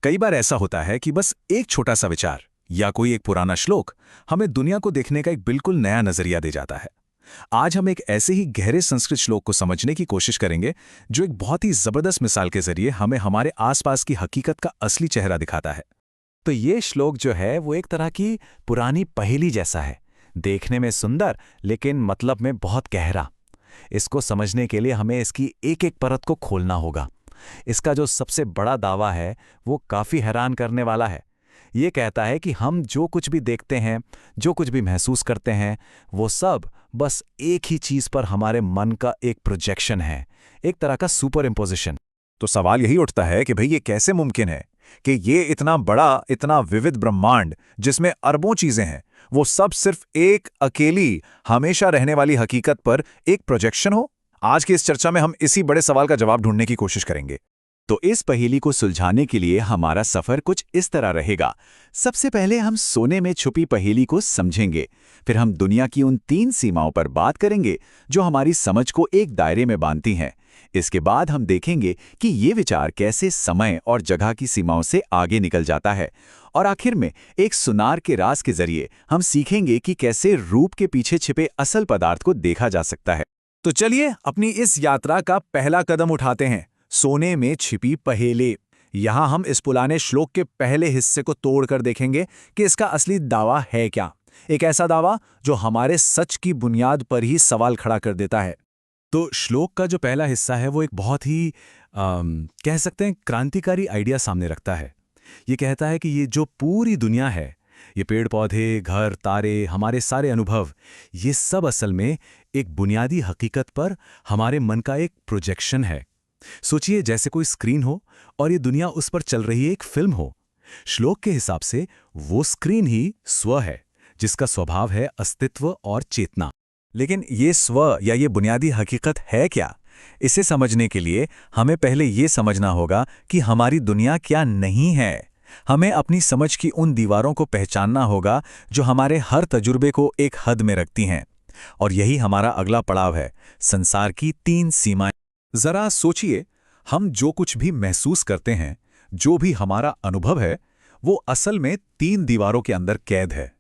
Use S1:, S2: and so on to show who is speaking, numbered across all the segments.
S1: कई बार ऐसा होता है कि बस एक छोटा सा विचार या कोई एक पुराना श्लोक हमें दुनिया को देखने का एक बिल्कुल नया नजरिया दे जाता है। आज हम एक ऐसे ही गहरे संस्कृत श्लोक को समझने की कोशिश करेंगे जो एक बहुत ही जबरदस्त मिसाल के जरिए हमें हमारे आसपास की हकीकत का असली चेहरा दिखाता है।
S2: तो ये श्लोक जो है वो एक तरह की पुरानी पहेली जैसा है, देखने में सुंदर लेकिन मतलब में बहुत गहरा। इसको समझने के लिए हमें इसकी एक एक परत को खोलना होगा। इसका जो सबसे बड़ा दावा है वो काफी हैरान करने वाला है। ये कहता है कि हम जो कुछ भी देखते हैं, जो कुछ भी महसूस करते हैं, वो सब बस एक ही चीज पर हमारे मन का एक प्रोजेक्शन है, एक तरह का सुपर इम्पोजिशन।
S1: तो सवाल यही उठता है कि भाई ये कैसे मुमकिन है कि ये इतना बड़ा, इतना विविध ब्रह्मांड जिसमें अरबों चीजें हैं, वो सब सिर्फ एक अकेली हमेशा रहने वाली हकीकत पर एक प्रोजेक्शन हो। आज की इस चर्चा में हम इसी बड़े सवाल का जवाब ढूंढने की कोशिश करेंगे।
S2: तो इस पहेली को सुलझाने के लिए हमारा सफर कुछ इस तरह रहेगा। सबसे पहले हम सोने में छुपी पहेली को समझेंगे, फिर हम दुनिया की उन 3 सीमाओं पर बात करेंगे जो हमारी समझ को एक दायरे में बांधती हैं। इसके बाद हम देखेंगे कि ये विचार कैसे समय और जगह की सीमाओं से आगे निकल जाता है, और आखिर में एक सुनार के राज के जरिए हम सीखेंगे कि कैसे रूप के पीछे छिपे असल पदार्थ को देखा जा सकता है।
S1: तो चलिए अपनी इस यात्रा का पहला कदम उठाते हैं, सोने में छिपी पहेली। यहां हम इस पुराने श्लोक के पहले हिस्से को तोड़कर देखेंगे कि इसका असली दावा है क्या। एक ऐसा दावा जो हमारे सच की बुनियाद पर ही सवाल खड़ा कर देता है। तो श्लोक का जो पहला हिस्सा है वो एक बहुत ही कह सकते हैं क्रांतिकारी आइडिया सामने रखता है। ये कहता है कि ये जो पूरी दुनिया है, ये पेड़ पौधे, घर, तारे, हमारे सारे अनुभव, ये सब असल में एक बुनियादी हकीकत पर हमारे मन का एक प्रोजेक्शन है। सोचिए जैसे कोई स्क्रीन हो और ये दुनिया उस पर चल रही एक फिल्म हो। श्लोक के हिसाब से वो स्क्रीन ही स्व है, जिसका स्वभाव है अस्तित्व और चेतना। लेकिन ये स्व या ये बुनियादी हकीकत है क्या? इसे समझने के लिए हमें पहले ये समझना होगा कि हमारी दुनिया क्या नहीं है। हमें अपनी समझ की उन दीवारों को पहचानना होगा जो हमारे हर तजुर्बे को एक हद में रखती हैं। और यही हमारा अगला पड़ाव है, संसार की 3 सीमाएं। जरा सोचिए, हम जो कुछ भी महसूस करते हैं, जो भी हमारा अनुभव है, वो असल में 3 दीवारों के अंदर कैद है।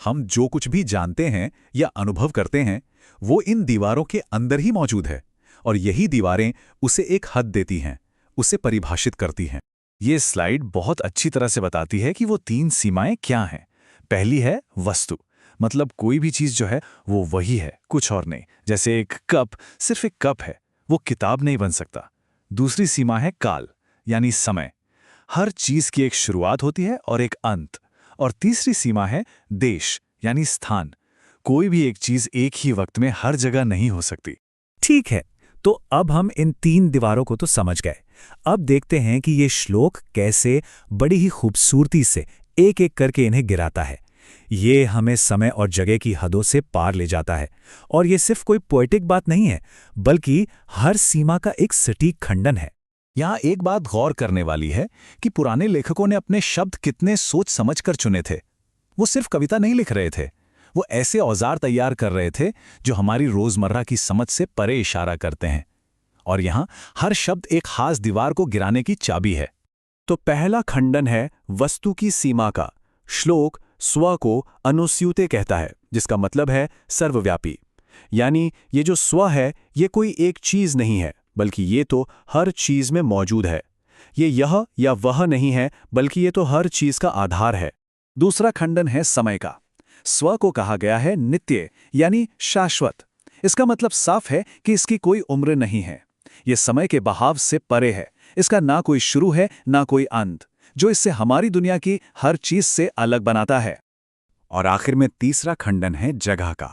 S1: हम जो कुछ भी जानते हैं या अनुभव करते हैं, वो इन दीवारों के अंदर ही मौजूद है, और यही दीवारें उसे एक हद देती हैं, उसे परिभाषित करती हैं। ये स्लाइड बहुत अच्छी तरह से बताती है कि वो 3 सीमाएं क्या हैं। पहली है वस्तु, मतलब कोई भी चीज जो है वो वही है, कुछ और नहीं। जैसे एक कप सिर्फ एक कप है, वो किताब नहीं बन सकता। दूसरी सीमा है काल, यानी समय। हर चीज की एक शुरुआत होती है और एक अंत। और तीसरी सीमा है देश, यानी स्थान। कोई भी एक चीज एक ही वक्त में हर जगह नहीं हो सकती।
S2: ठीक है, तो अब हम इन 3 दीवारों को तो समझ गए। अब देखते हैं कि ये श्लोक कैसे बड़ी ही खूबसूरती से एक एक करके इन्हें गिराता है। ये हमें समय और जगह की हदों से पार ले जाता है, और ये सिर्फ कोई पोएटिक बात नहीं है, बल्कि हर सीमा का एक सटीक खंडन है।
S1: यहाँ एक बात गौर करने वाली है कि पुराने लेखकों ने अपने शब्द कितने सोच समझ कर चुने थे। वो सिर्फ कविता नहीं लिख रहे थे, वो ऐसे औजार तैयार कर रहे थे जो हमारी रोजमर्रा की समझ से परे इशारा करते हैं। और यहाँ हर शब्द एक खास दीवार को गिराने की चाबी है।
S2: तो पहला खंडन है वस्तु की सीमा का। श्लोक स्व को अनुस्यूते कहता है, जिसका मतलब है सर्वव्यापी। यानी ये जो स्व है, ये कोई एक चीज नहीं है, बल्कि ये तो हर चीज में मौजूद है। ये यह या वह नहीं है, बल्कि ये तो हर चीज का आधार है।
S1: दूसरा खंडन है समय का। स्व को कहा गया है नित्य, यानी शाश्वत। इसका मतलब साफ है कि इसकी कोई उम्र नहीं है। ये समय के बहाव से परे है। इसका ना कोई शुरू है, ना कोई अंत, जो इससे हमारी दुनिया की हर चीज से अलग बनाता है।
S2: और आखिर में तीसरा खंडन है जगह का।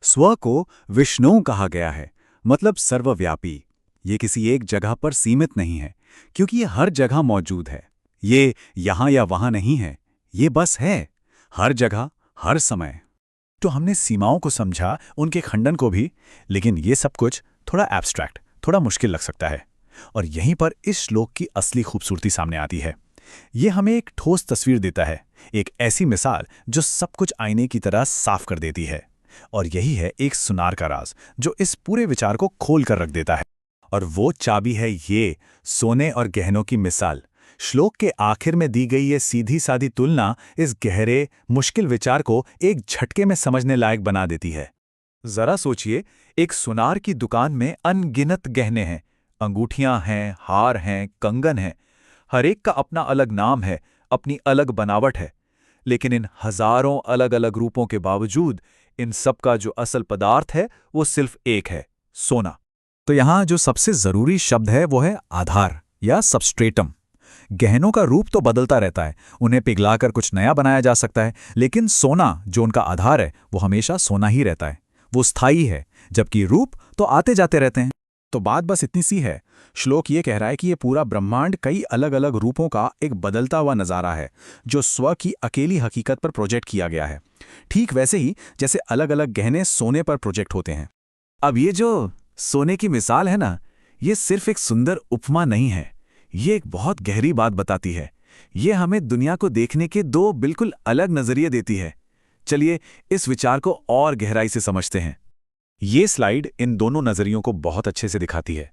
S2: स्व को विष्णु कहा गया है, मतलब सर्वव्यापी। ये किसी एक जगह पर सीमित नहीं है, क्योंकि ये हर जगह मौजूद है। ये यहां या वहां नहीं है, ये बस है, हर जगह, हर समय।
S1: तो हमने सीमाओं को समझा, उनके खंडन को भी, लेकिन ये सब कुछ थोड़ा एब्स्ट्रैक्ट, थोड़ा मुश्किल लग सकता है। और यहीं पर इस श्लोक की असली खूबसूरती सामने आती है। ये हमें एक ठोस तस्वीर देता है, एक ऐसी मिसाल जो सब कुछ आईने की तरह साफ कर देती है। और यही है एक सुनार का राज, जो इस पूरे विचार को खोल कर रख देता है। और वो चाबी है ये सोने और गहनों की मिसाल। श्लोक के आखिर में दी गई ये सीधी सादी तुलना इस गहरे, मुश्किल विचार को एक झटके में समझने लायक बना देती है।
S2: जरा सोचिए, एक सुनार की दुकान में अनगिनत गहने हैं, अंगूठियां हैं, हार हैं, कंगन हैं। हर एक का अपना अलग नाम है, अपनी अलग बनावट है। लेकिन इन हजारों अलग अलग रूपों के बावजूद इन सब का जो असल पदार्थ है वो सिर्फ एक है, सोना।
S1: तो यहाँ जो सबसे जरूरी शब्द है वो है आधार या सबस्ट्रेटम। गहनों का रूप तो बदलता रहता है, उन्हें पिघलाकर कुछ नया बनाया जा सकता है, लेकिन सोना जो उनका आधार है वो हमेशा सोना ही रहता है। वो स्थायी है, जबकि रूप तो आते जाते रहते हैं। तो बात बस इतनी सी है, श्लोक ये कह रहा है कि ये पूरा ब्रह्मांड कई अलग अलग रूपों का एक बदलता हुआ नज़ारा है, जो स्व की अकेली हकीकत पर प्रोजेक्ट किया गया है। ठीक वैसे ही जैसे अलग अलग गहने सोने पर प्रोजेक्ट होते हैं।
S2: अब ये जो सोने की मिसाल है ना, ये सिर्फ एक सुंदर उपमा नहीं है, ये एक बहुत गहरी बात बताती है। ये हमें दुनिया को देखने के दो बिल्कुल अलग नजरिए देती है। चलिए इस विचार को और गहराई से समझते हैं। ये स्लाइड इन दोनों नजरियों को बहुत अच्छे से दिखाती है।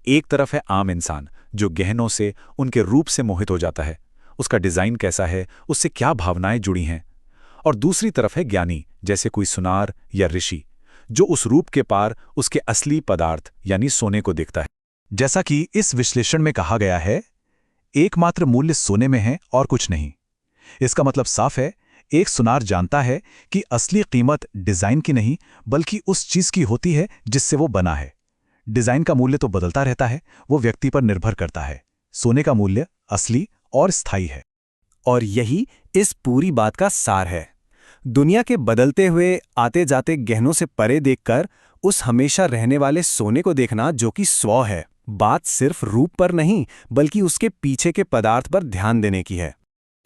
S2: एक तरफ है आम इंसान, जो गहनों से, उनके रूप से मोहित हो जाता है, उसका डिजाइन कैसा है, उससे क्या भावनाएं जुड़ी हैं। और दूसरी तरफ है ज्ञानी, जैसे कोई सुनार या ऋषि, जो उस रूप के पार उसके असली पदार्थ यानी सोने को देखता है।
S1: जैसा कि इस विश्लेषण में कहा गया है, एकमात्र मूल्य सोने में है और कुछ नहीं। इसका मतलब साफ है, एक सुनार जानता है कि असली कीमत डिजाइन की नहीं बल्कि उस चीज की होती है जिससे वो बना है। डिजाइन का मूल्य तो बदलता रहता है, वो व्यक्ति पर निर्भर करता है। सोने का मूल्य असली और स्थायी है।
S3: और यही इस पूरी बात का सार है। दुनिया के बदलते हुए आते जाते गहनों से परे देखकर उस हमेशा रहने वाले सोने को देखना, जो कि स्व है। बात सिर्फ रूप पर नहीं बल्कि उसके पीछे के पदार्थ पर ध्यान देने की है।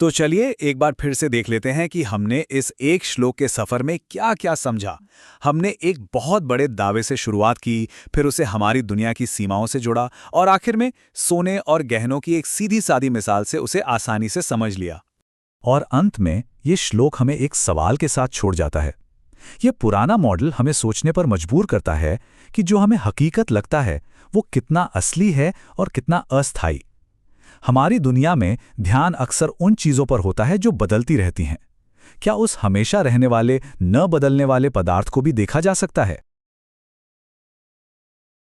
S1: तो चलिए एक बार फिर से देख लेते हैं कि हमने इस एक श्लोक के सफर में क्या क्या समझा। हमने एक बहुत बड़े दावे से शुरुआत की, फिर उसे हमारी दुनिया की सीमाओं से जोड़ा और आखिर में सोने और गहनों की एक सीधी सादी मिसाल से उसे आसानी से समझ लिया। और अंत में ये श्लोक हमें एक सवाल के साथ छोड़ जाता है। ये पुराना मॉडल हमें सोचने पर मजबूर करता है कि जो हमें हकीकत लगता है वो कितना असली है और कितना अस्थायी। हमारी दुनिया में ध्यान अक्सर उन चीजों पर होता है जो बदलती रहती हैं। क्या उस हमेशा रहने वाले, न बदलने वाले पदार्थ को भी देखा जा सकता है?